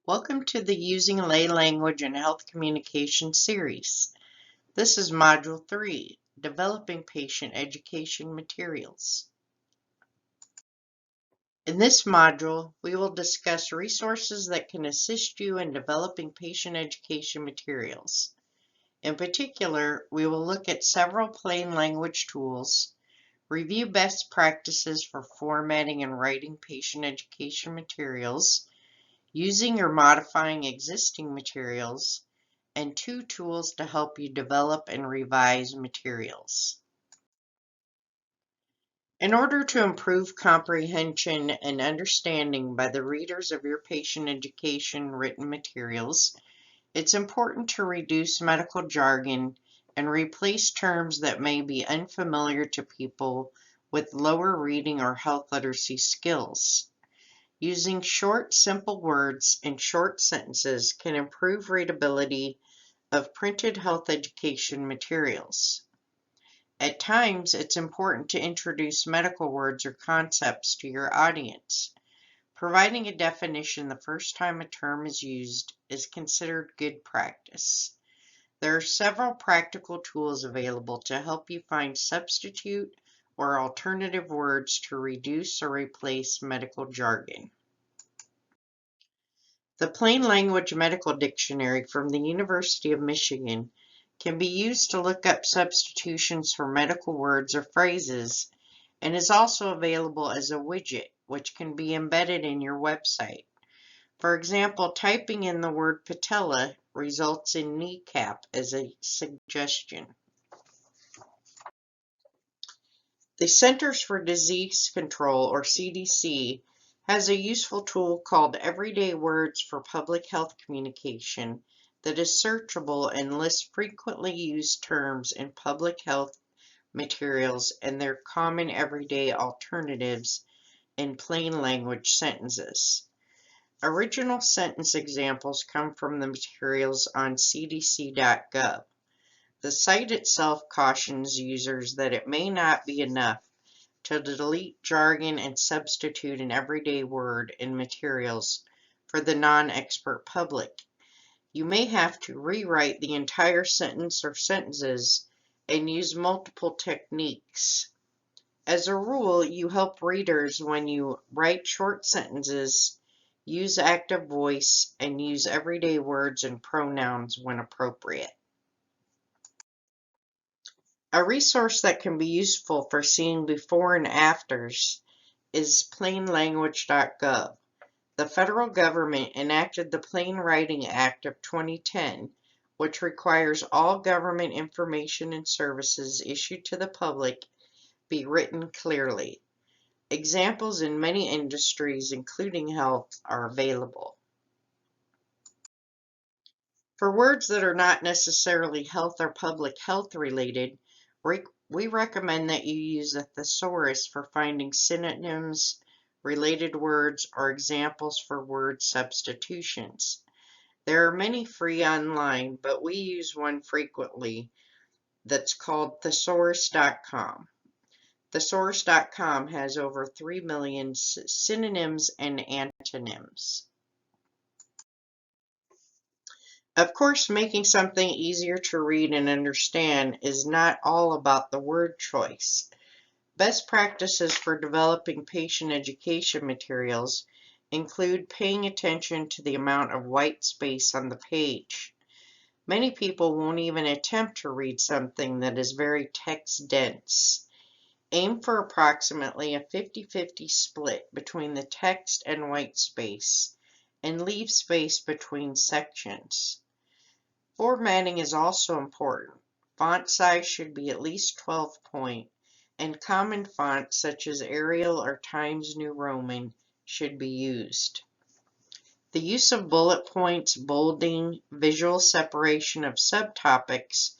Welcome to the Using Lay Language in Health Communication series. This is Module 3, Developing Patient Education Materials. In this module, we will discuss resources that can assist you in developing patient education materials. In particular, we will look at several plain language tools, review best practices for formatting and writing patient education materials, using or modifying existing materials, and 2 tools to help you develop and revise materials. In order to improve comprehension and understanding by the readers of your patient education written materials, it's important to reduce medical jargon and replace terms that may be unfamiliar to people with lower reading or health literacy skills. Using short, simple words and short sentences can improve readability of printed health education materials. At times, it's important to introduce medical words or concepts to your audience. Providing a definition the first time a term is used is considered good practice. There are several practical tools available to help you find substitute or alternative words to reduce or replace medical jargon. The Plain Language Medical Dictionary from the University of Michigan can be used to look up substitutions for medical words or phrases, and is also available as a widget, which can be embedded in your website. For example, typing in the word patella results in kneecap as a suggestion. The Centers for Disease Control, or CDC, has a useful tool called Everyday Words for Public Health Communication that is searchable and lists frequently used terms in public health materials and their common everyday alternatives in plain language sentences. Original sentence examples come from the materials on cdc.gov. The site itself cautions users that it may not be enough to delete jargon and substitute an everyday word in materials for the non-expert public. You may have to rewrite the entire sentence or sentences and use multiple techniques. As a rule, you help readers when you write short sentences, use active voice, and use everyday words and pronouns when appropriate. A resource that can be useful for seeing before and afters is plainlanguage.gov. The federal government enacted the Plain Writing Act of 2010, which requires all government information and services issued to the public be written clearly. Examples in many industries, including health, are available. For words that are not necessarily health or public health related, we recommend that you use a Thesaurus for finding synonyms, related words, or examples for word substitutions. There are many free online, but we use one frequently that's called Thesaurus.com. Thesaurus.com has over 3 million synonyms and antonyms. Of course, making something easier to read and understand is not all about the word choice. Best practices for developing patient education materials include paying attention to the amount of white space on the page. Many people won't even attempt to read something that is very text-dense. Aim for approximately a 50-50 split between the text and white space, and leave space between sections. Formatting is also important. Font size should be at least 12 point, and common fonts such as Arial or Times New Roman should be used. The use of bullet points, bolding, visual separation of subtopics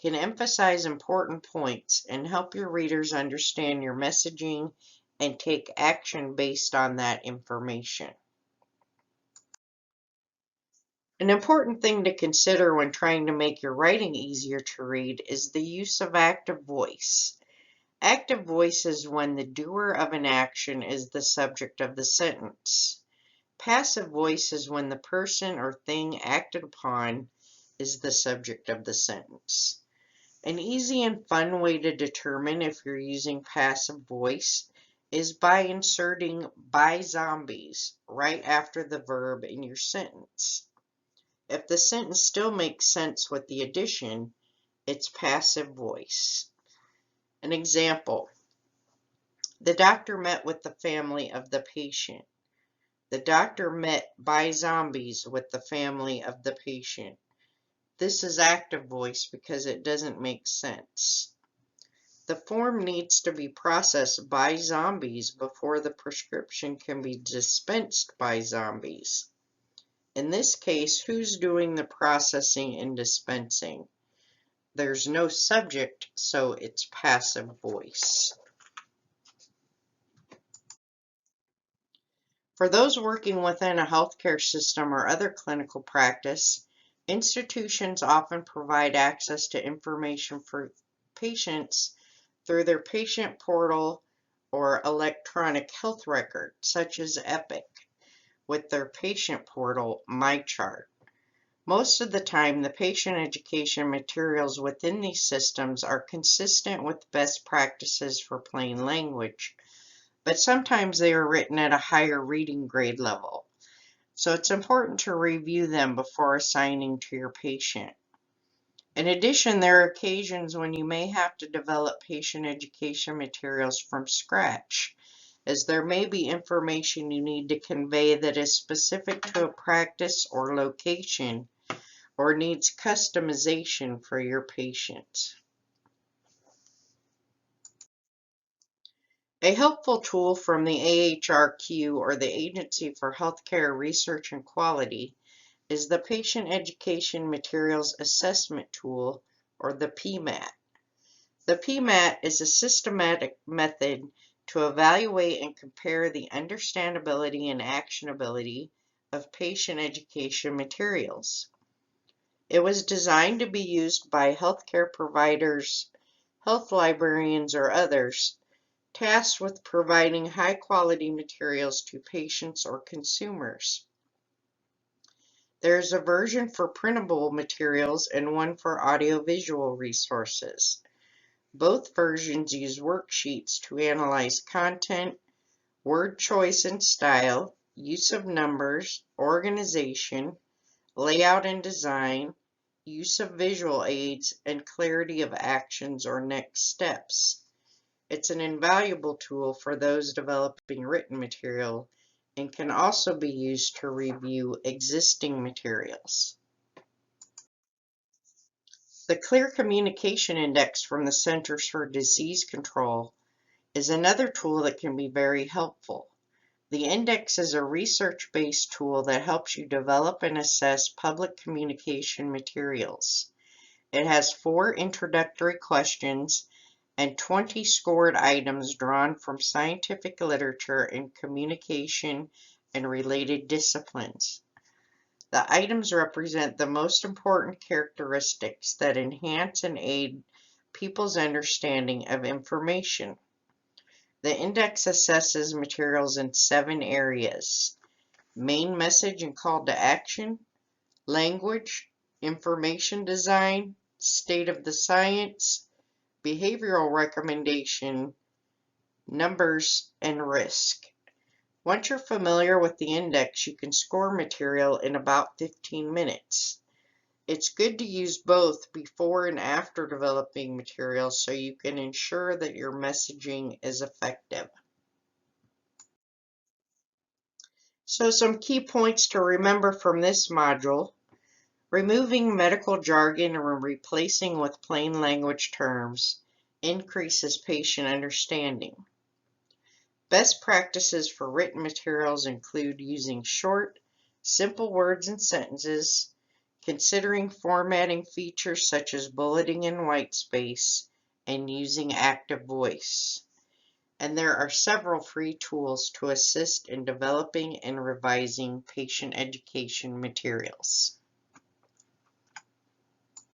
can emphasize important points and help your readers understand your messaging and take action based on that information. An important thing to consider when trying to make your writing easier to read is the use of active voice. Active voice is when the doer of an action is the subject of the sentence. Passive voice is when the person or thing acted upon is the subject of the sentence. An easy and fun way to determine if you're using passive voice is by inserting by zombies right after the verb in your sentence. If the sentence still makes sense with the addition, it's passive voice. An example: the doctor met with the family of the patient. The doctor met by zombies with the family of the patient. This is active voice because it doesn't make sense. The form needs to be processed by zombies before the prescription can be dispensed by zombies. In this case, who's doing the processing and dispensing? There's no subject, so it's passive voice. For those working within a healthcare system or other clinical practice, institutions often provide access to information for patients through their patient portal or electronic health record, such as Epic, with their patient portal, MyChart. Most of the time, the patient education materials within these systems are consistent with best practices for plain language, but sometimes they are written at a higher reading grade level, so it's important to review them before assigning to your patient. In addition, there are occasions when you may have to develop patient education materials from scratch, as there may be information you need to convey that is specific to a practice or location or needs customization for your patient. A helpful tool from the AHRQ, or the Agency for Healthcare Research and Quality, is the Patient Education Materials Assessment Tool, or the PMAT. The PMAT is a systematic method to evaluate and compare the understandability and actionability of patient education materials. It was designed to be used by healthcare providers, health librarians, or others tasked with providing high-quality materials to patients or consumers. There is a version for printable materials and one for audiovisual resources. Both versions use worksheets to analyze content, word choice and style, use of numbers, organization, layout and design, use of visual aids, and clarity of actions or next steps. It's an invaluable tool for those developing written material and can also be used to review existing materials. The Clear Communication Index from the Centers for Disease Control is another tool that can be very helpful. The index is a research-based tool that helps you develop and assess public communication materials. It has 4 introductory questions and 20 scored items drawn from scientific literature in communication and related disciplines. The items represent the most important characteristics that enhance and aid people's understanding of information. The index assesses materials in 7 areas: main message and call to action, language, information design, state of the science, behavioral recommendation, numbers, and risk. Once you're familiar with the index, you can score material in about 15 minutes. It's good to use both before and after developing materials so you can ensure that your messaging is effective. So some key points to remember from this module: removing medical jargon and replacing with plain language terms increases patient understanding. Best practices for written materials include using short, simple words and sentences, considering formatting features such as bulleting and white space, and using active voice. And there are several free tools to assist in developing and revising patient education materials.